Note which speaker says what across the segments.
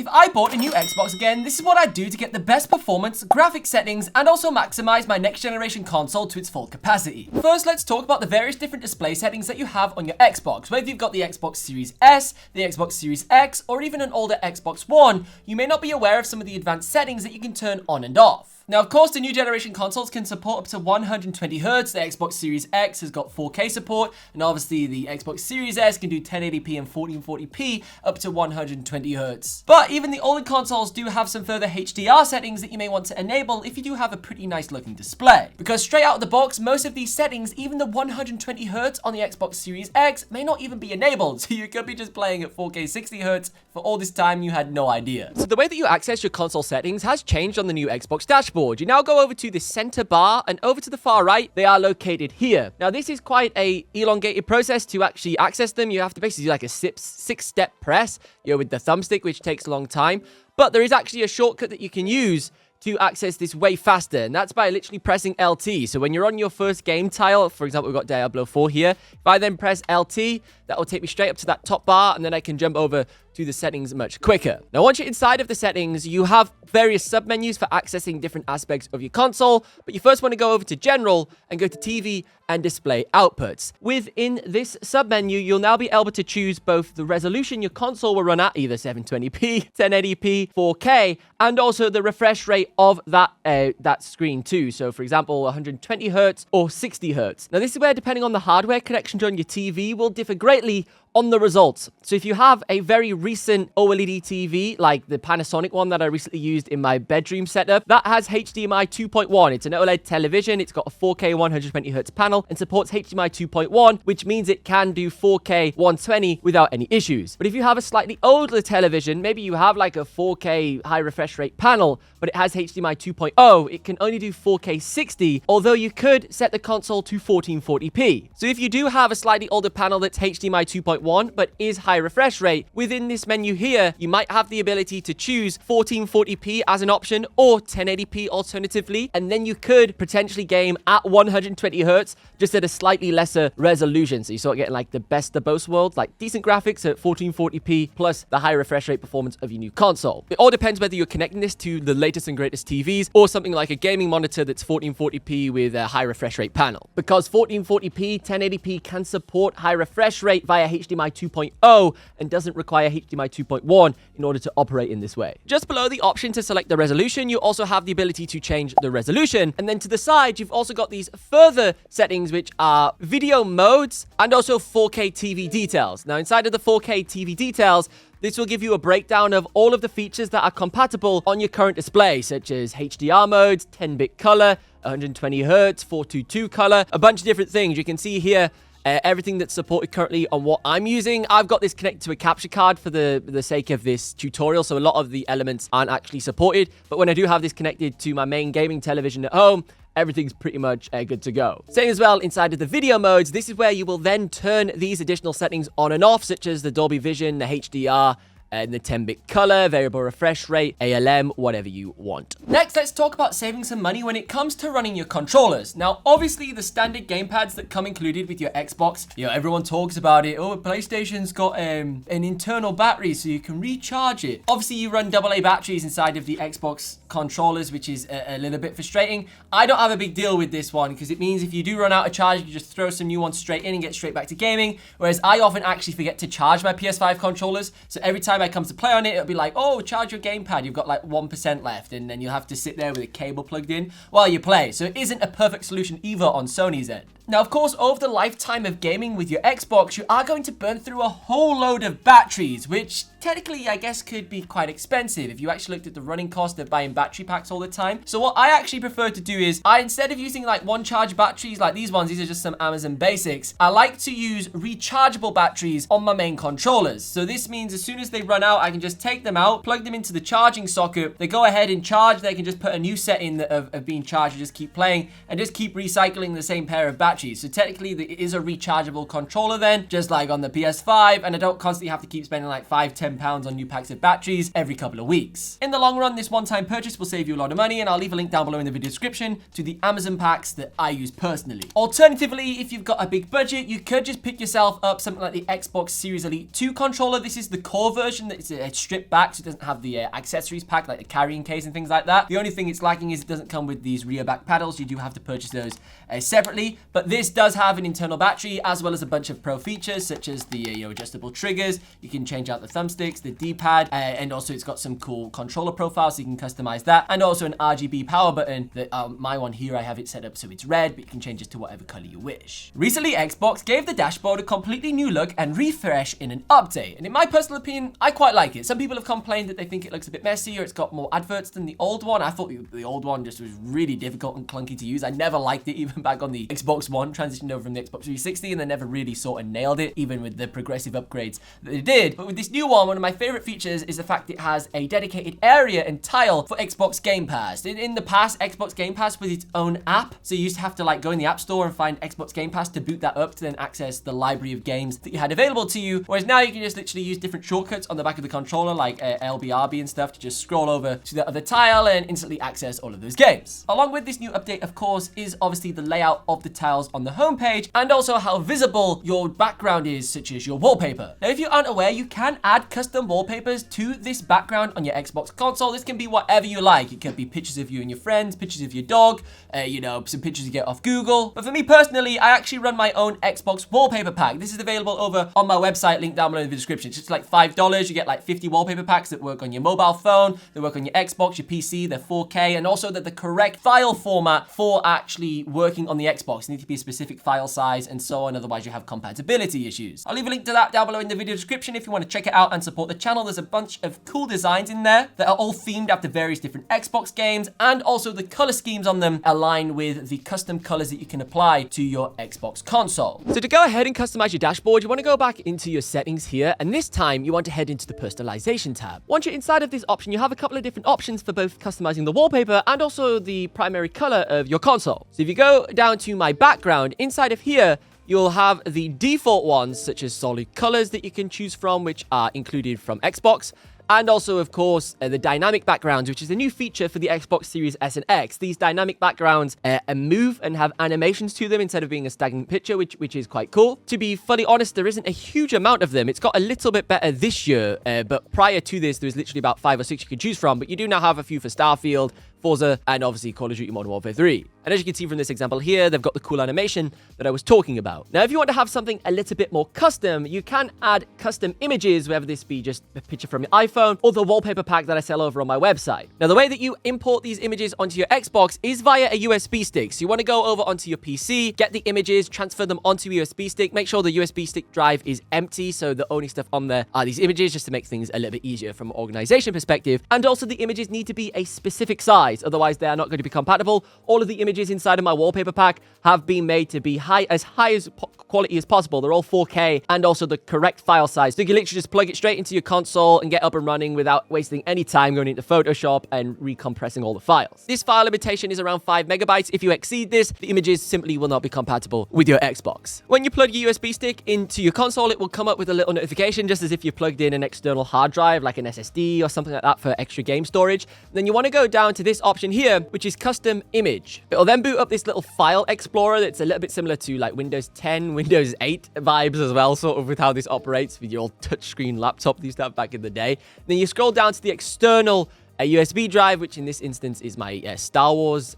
Speaker 1: If I bought a new Xbox again, this is what I'd do to get the best performance, graphic settings, and also maximize my next generation console to its full capacity. First, let's talk about the various different display settings that you have on your Xbox. Whether you've got the Xbox Series S, the Xbox Series X, or even an older Xbox One, you may not be aware of some of the advanced settings that you can turn on and off. Now, of course, the new generation consoles can support up to 120Hz. The Xbox Series X has got 4K support, and obviously the Xbox Series S can do 1080p and 1440p up to 120Hz. But even the older consoles do have some further HDR settings that you may want to enable if you do have a pretty nice looking display. Because straight out of the box, most of these settings, even the 120Hz on the Xbox Series X, may not even be enabled. So you could be just playing at 4K 60Hz for all this time you had no idea. So the way that you access your console settings has changed on the new Xbox dashboard. You now go over to the center bar, and over to the far right, they are located here. Now, this is quite a elongated process to actually access them. You have to basically do like a six-step press, with the thumbstick, which takes a long time. But there is actually a shortcut that you can use to access this way faster, and that's by literally pressing LT. So when you're on your first game tile, for example, we've got Diablo 4 here. If I then press LT, that will take me straight up to that top bar, and then I can jump over to the settings much quicker. Now, once you're inside of the settings, you have various submenus for accessing different aspects of your console, but you first want to go over to General and go to TV and Display Outputs. Within this submenu, you'll now be able to choose both the resolution your console will run at, either 720p, 1080p, 4K, and also the refresh rate of that screen too. So, for example, 120Hz or 60Hz. Now, this is where, depending on the hardware connections on your TV, will differ greatly on the results. So if you have a very recent OLED TV, like the Panasonic one that I recently used in my bedroom setup, that has HDMI 2.1. It's an OLED television. It's got a 4K 120Hz panel and supports HDMI 2.1, which means it can do 4K 120 without any issues. But if you have a slightly older television, maybe you have like a 4K high refresh rate panel, but it has HDMI 2.0, it can only do 4K 60, although you could set the console to 1440p. So if you do have a slightly older panel that's HDMI 2.1, but is high refresh rate, within this menu here, you might have the ability to choose 1440p as an option or 1080p alternatively, and then you could potentially game at 120Hz, just at a slightly lesser resolution. So you start getting like the best of both worlds, like decent graphics at 1440p plus the high refresh rate performance of your new console. It all depends whether you're connecting this to the latest and greatest TVs or something like a gaming monitor that's 1440p with a high refresh rate panel. Because 1440p, 1080p can support high refresh rate via HDMI 2.0 and doesn't require HDMI 2.1 in order to operate in this way. Just below the option to select the resolution, you also have the ability to change the resolution. And then to the side, you've also got these further settings, which are video modes and also 4K TV details. Now, inside of the 4K TV details, this will give you a breakdown of all of the features that are compatible on your current display, such as HDR modes, 10-bit color, 120Hz, 422 color, a bunch of different things. You can see here everything that's supported currently on what I'm using. I've got this connected to a capture card for the sake of this tutorial, so a lot of the elements aren't actually supported. But when I do have this connected to my main gaming television at home, everything's pretty much good to go. Same as well inside of the video modes. This is where you will then turn these additional settings on and off, such as the Dolby Vision, the HDR, and the 10-bit color, variable refresh rate, ALM, whatever you want. Next, let's talk about saving some money when it comes to running your controllers. Now, obviously, the standard gamepads that come included with your Xbox, everyone talks about it. Oh, PlayStation's got an internal battery so you can recharge it. Obviously, you run AA batteries inside of the Xbox controllers, which is a little bit frustrating. I don't have a big deal with this one because it means if you do run out of charge, you just throw some new ones straight in and get straight back to gaming. Whereas I often actually forget to charge my PS5 controllers. So every time I come to play on it, it'll be like, oh, charge your gamepad, you've got like 1% left, and then you'll have to sit there with a cable plugged in while you play. So it isn't a perfect solution either on Sony's end. Now, of course, over the lifetime of gaming with your Xbox, you are going to burn through a whole load of batteries, which technically, I guess, could be quite expensive if you actually looked at the running cost of buying battery packs all the time. So what I actually prefer to do is, instead of using like one charge batteries like these ones, these are just some Amazon basics, I like to use rechargeable batteries on my main controllers. So this means as soon as they run out, I can just take them out, plug them into the charging socket, they go ahead and charge, they can just put a new set in of being charged and just keep playing and just keep recycling the same pair of batteries batteries. So technically it is a rechargeable controller then, just like on the PS5, and I don't constantly have to keep spending like £5-10 on new packs of batteries every couple of weeks. In the long run, this one-time purchase will save you a lot of money, and I'll leave a link down below in the video description to the Amazon packs that I use personally. Alternatively, if you've got a big budget, you could just pick yourself up something like the Xbox Series Elite 2 controller. This is the core version that it's stripped back, so it doesn't have the accessories pack like the carrying case and things like that. The only thing it's lacking is it doesn't come with these rear back paddles. You do have to purchase those separately, but this does have an internal battery as well as a bunch of pro features such as the adjustable triggers. You can change out the thumbsticks, the D-pad, and also it's got some cool controller profiles so you can customize that, and also an RGB power button that my one here, I have it set up so it's red, but you can change it to whatever color you wish. Recently, Xbox gave the dashboard a completely new look and refresh in an update, and in my personal opinion, I quite like it. Some people have complained that they think it looks a bit messy or it's got more adverts than the old one. I thought the old one just was really difficult and clunky to use. I never liked it even back on the Xbox One, transitioned over from the Xbox 360, and they never really sort of nailed it, even with the progressive upgrades that they did. But with this new one of my favorite features is the fact it has a dedicated area and tile for Xbox Game Pass. In the past, Xbox Game Pass was its own app, so you used to have to like go in the App Store and find Xbox Game Pass to boot that up to then access the library of games that you had available to you, whereas now you can just literally use different shortcuts on the back of the controller like LBRB and stuff to just scroll over to the other tile and instantly access all of those games. Along with this new update, of course, is obviously the layout of the tiles on the homepage and also how visible your background is, such as your wallpaper. Now, if you aren't aware, you can add custom wallpapers to this background on your Xbox console. This can be whatever you like. It could be pictures of you and your friends, pictures of your dog, some pictures you get off Google. But for me personally, I actually run my own Xbox wallpaper pack. This is available over on my website, link down below in the description. It's just like $5. You get like 50 wallpaper packs that work on your mobile phone, they work on your Xbox, your PC, they're 4K, and also they're the correct file format for actually working on the Xbox. They need to be a specific file size and so on, otherwise you have compatibility issues. I'll leave a link to that down below in the video description if you want to check it out and support the channel. There's a bunch of cool designs in there that are all themed after various different Xbox games, and also the color schemes on them align with the custom colors that you can apply to your Xbox console. So to go ahead and customize your dashboard, you want to go back into your settings here, and this time you want to head into the personalization tab. Once you're inside of this option, you have a couple of different options for both customizing the wallpaper and also the primary color of your console. So if you go down to my background, inside of here, you'll have the default ones such as solid colors that you can choose from, which are included from Xbox. And also, of course, the dynamic backgrounds, which is a new feature for the Xbox Series S and X. These dynamic backgrounds move and have animations to them instead of being a stagnant picture, which is quite cool. To be fully honest, there isn't a huge amount of them. It's got a little bit better this year, but prior to this, there was literally about 5 or 6 you could choose from. But you do now have a few for Starfield, Forza, and obviously Call of Duty Modern Warfare 3. And as you can see from this example here, they've got the cool animation that I was talking about. Now, if you want to have something a little bit more custom, you can add custom images, whether this be just a picture from your iPhone or the wallpaper pack that I sell over on my website. Now, the way that you import these images onto your Xbox is via a USB stick. So you want to go over onto your PC, get the images, transfer them onto a USB stick, make sure the USB stick drive is empty, so the only stuff on there are these images, just to make things a little bit easier from an organization perspective. And also the images need to be a specific size, otherwise they are not going to be compatible. All of the images inside of my wallpaper pack have been made to be as high as quality as possible. They're all 4K and also the correct file size. So you can literally just plug it straight into your console and get up and running without wasting any time going into Photoshop and recompressing all the files. This file limitation is around 5 megabytes. If you exceed this, the images simply will not be compatible with your Xbox. When you plug your USB stick into your console, it will come up with a little notification, just as if you plugged in an external hard drive like an SSD or something like that for extra game storage. Then you want to go down to this option here, which is custom image. It'll then boot up this little file explorer that's a little bit similar to like Windows 10, Windows 8 vibes as well, sort of with how this operates with your old touchscreen laptop you used to have back in the day. Then you scroll down to the external USB drive, which in this instance is my Star Wars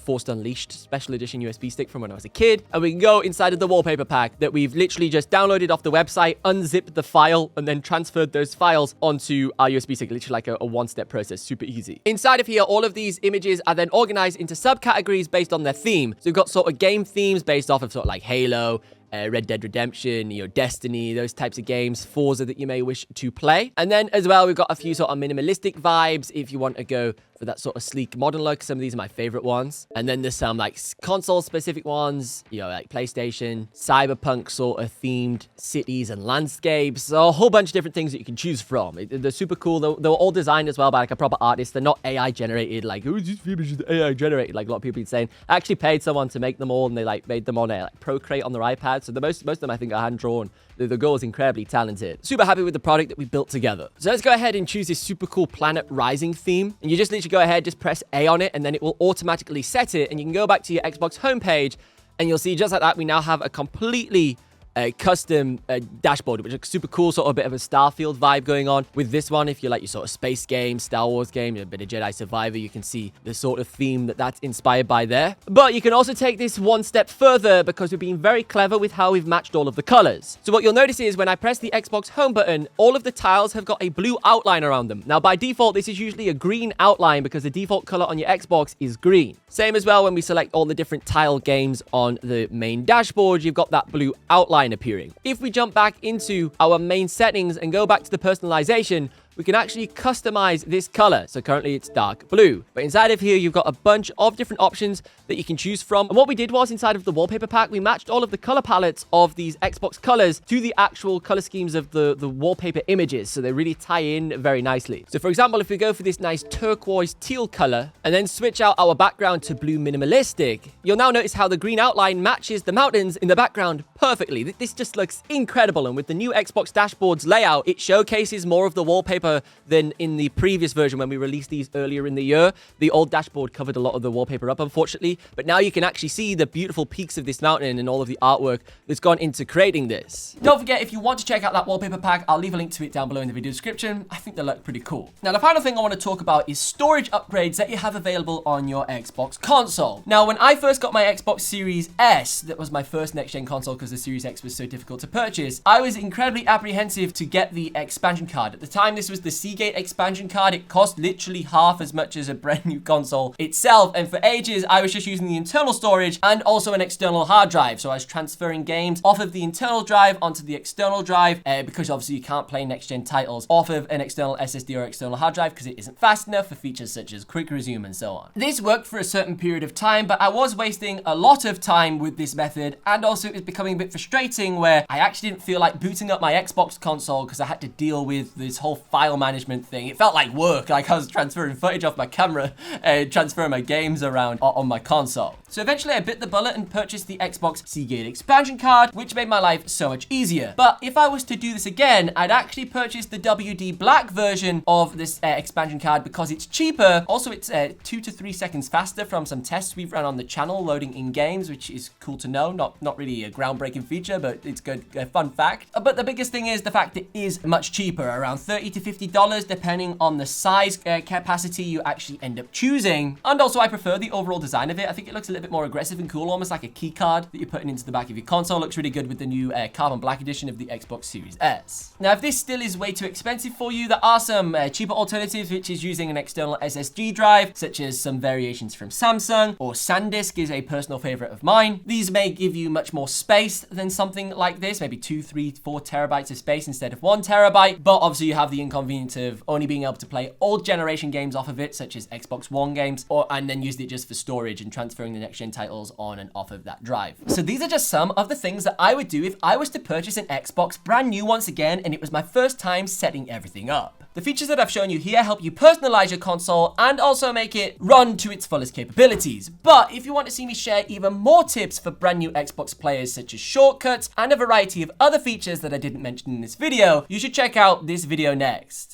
Speaker 1: Force Unleashed Special Edition USB stick from when I was a kid. And we can go inside of the wallpaper pack that we've literally just downloaded off the website, unzipped the file, and then transferred those files onto our USB stick. Literally like a one-step process, super easy. Inside of here, all of these images are then organized into subcategories based on their theme. So we've got sort of game themes based off of sort of like Halo, Red Dead Redemption, Destiny, those types of games, Forza that you may wish to play. And then as well, we've got a few sort of minimalistic vibes if you want to go for that sort of sleek modern look. Some of these are my favorite ones. And then there's some like console specific ones, you know, like PlayStation, cyberpunk sort of themed cities and landscapes. So a whole bunch of different things that you can choose from. They're super cool. They were all designed as well by like a proper artist. They're not AI generated, like, oh, these images are AI generated, like a lot of people are saying. I actually paid someone to make them all, and they like made them on a like Procreate on their iPad. So most of them I think are hand drawn. The girl is incredibly talented. Super happy with the product that we built together. So let's go ahead and choose this super cool Planet Rising theme. And you just literally go ahead, just press A on it, and then it will automatically set it. And you can go back to your Xbox homepage, and you'll see just like that, we now have a completely custom dashboard, which is super cool, sort of a bit of a Starfield vibe going on with this one. If you like your sort of space game, Star Wars game, a bit of Jedi Survivor, you can see the sort of theme that's inspired by there. But you can also take this one step further because we've been very clever with how we've matched all of the colors. So what you'll notice is when I press the Xbox home button, all of the tiles have got a blue outline around them. Now by default, this is usually a green outline because the default color on your Xbox is green. Same as well when we select all the different tile games on the main dashboard, you've got that blue outline appearing. If we jump back into our main settings and go back to the personalization, we can actually customize this color. So currently it's dark blue, but inside of here, you've got a bunch of different options that you can choose from. And what we did was inside of the wallpaper pack, we matched all of the color palettes of these Xbox colors to the actual color schemes of the wallpaper images. So they really tie in very nicely. So for example, if we go for this nice turquoise teal color and then switch out our background to blue minimalistic, you'll now notice how the green outline matches the mountains in the background perfectly. This just looks incredible. And with the new Xbox dashboard's layout, it showcases more of the wallpaper than in the previous version when we released these earlier in the year. The old dashboard covered a lot of the wallpaper up, unfortunately, but now you can actually see the beautiful peaks of this mountain and all of the artwork that's gone into creating this. Don't forget, if you want to check out that wallpaper pack, I'll leave a link to it down below in the video description. I think they look pretty cool. Now, the final thing I want to talk about is storage upgrades that you have available on your Xbox console. Now, when I first got my Xbox Series S, that was my first next-gen console because the Series X was so difficult to purchase, I was incredibly apprehensive to get the expansion card. At the time, this was the Seagate expansion card. It cost literally half as much as a brand new console itself, and for ages I was just using the internal storage and also an external hard drive. So I was transferring games off of the internal drive onto the external drive because obviously you can't play next-gen titles off of an external SSD or external hard drive because it isn't fast enough for features such as quick resume and so on. This worked for a certain period of time, but I was wasting a lot of time with this method, and also it was becoming a bit frustrating where I actually didn't feel like booting up my Xbox console because I had to deal with this whole file management thing. It felt like work, like I was transferring footage off my camera and transferring my games around on my console. So eventually I bit the bullet and purchased the Xbox Seagate expansion card, which made my life so much easier. But if I was to do this again, I'd actually purchase the WD Black version of this expansion card because it's cheaper. Also, it's 2 to 3 seconds faster from some tests we've run on the channel loading in games, which is cool to know. Not really a groundbreaking feature, but it's good, a fun fact. But the biggest thing is the fact it is much cheaper, around $30 to $50, depending on the size capacity you actually end up choosing. And also I prefer the overall design of it. I think it looks a little bit more aggressive and cool, almost like a key card that you're putting into the back of your console. Looks really good with the new carbon black edition of the Xbox Series S. Now, if this still is way too expensive for you, there are some cheaper alternatives, which is using an external SSD drive, such as some variations from Samsung, or SanDisk is a personal favorite of mine. These may give you much more space than something like this, maybe 2, 3, 4 terabytes of space instead of 1 terabyte, but obviously you have the inconvenience of only being able to play old generation games off of it, such as Xbox One games, and then use it just for storage and transferring the next gen titles on and off of that drive. So these are just some of the things that I would do if I was to purchase an Xbox brand new once again, and it was my first time setting everything up. The features that I've shown you here help you personalize your console and also make it run to its fullest capabilities. But if you want to see me share even more tips for brand new Xbox players, such as shortcuts and a variety of other features that I didn't mention in this video, you should check out this video next.